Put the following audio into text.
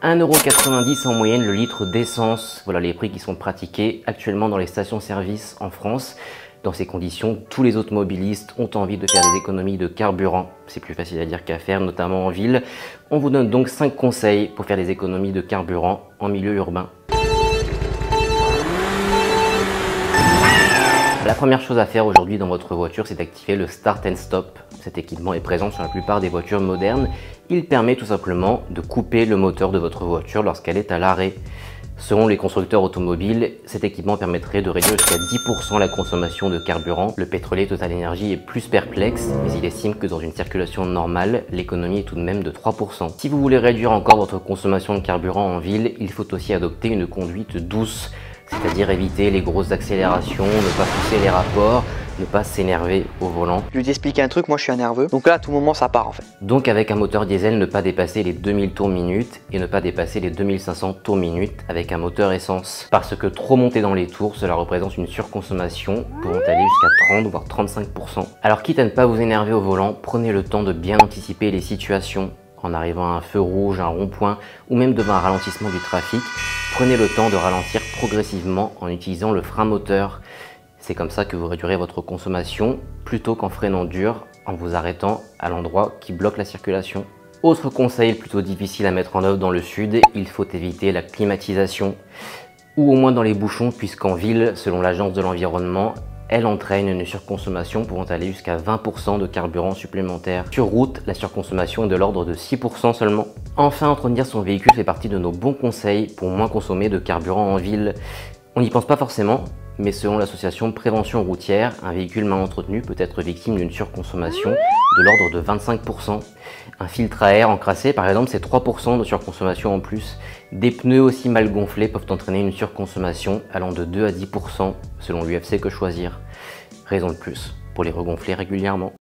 1,90 € en moyenne le litre d'essence. Voilà les prix qui sont pratiqués actuellement dans les stations-service en France. Dans ces conditions, tous les automobilistes ont envie de faire des économies de carburant. C'est plus facile à dire qu'à faire, notamment en ville. On vous donne donc 5 conseils pour faire des économies de carburant en milieu urbain. La première chose à faire aujourd'hui dans votre voiture, c'est d'activer le Start and Stop. Cet équipement est présent sur la plupart des voitures modernes. Il permet tout simplement de couper le moteur de votre voiture lorsqu'elle est à l'arrêt. Selon les constructeurs automobiles, cet équipement permettrait de réduire jusqu'à 10% la consommation de carburant. Le pétrolier Total Energy est plus perplexe, mais il estime que dans une circulation normale, l'économie est tout de même de 3%. Si vous voulez réduire encore votre consommation de carburant en ville, il faut aussi adopter une conduite douce, c'est-à-dire éviter les grosses accélérations, ne pas pousser les rapports, ne pas s'énerver au volant. Je lui explique un truc, moi je suis un nerveux, donc là à tout moment ça part en fait. Donc avec un moteur diesel, ne pas dépasser les 2000 tours minute et ne pas dépasser les 2500 tours minute avec un moteur essence. Parce que trop monter dans les tours, cela représente une surconsommation pouvant aller jusqu'à 30 voire 35%. Alors quitte à ne pas vous énerver au volant, prenez le temps de bien anticiper les situations. En arrivant à un feu rouge, un rond-point ou même devant un ralentissement du trafic, prenez le temps de ralentir progressivement en utilisant le frein moteur. C'est comme ça que vous réduirez votre consommation plutôt qu'en freinant dur en vous arrêtant à l'endroit qui bloque la circulation. Autre conseil plutôt difficile à mettre en œuvre dans le sud, il faut éviter la climatisation ou au moins dans les bouchons puisqu'en ville, selon l'Agence de l'environnement, elle entraîne une surconsommation pouvant aller jusqu'à 20% de carburant supplémentaire. Sur route, la surconsommation est de l'ordre de 6% seulement. Enfin, entretenir son véhicule fait partie de nos bons conseils pour moins consommer de carburant en ville. On n'y pense pas forcément, mais selon l'association Prévention Routière, un véhicule mal entretenu peut être victime d'une surconsommation de l'ordre de 25%. Un filtre à air encrassé, par exemple, c'est 3% de surconsommation en plus. Des pneus aussi mal gonflés peuvent entraîner une surconsommation allant de 2 à 10% selon l'UFC Que Choisir. Raison de plus pour les regonfler régulièrement.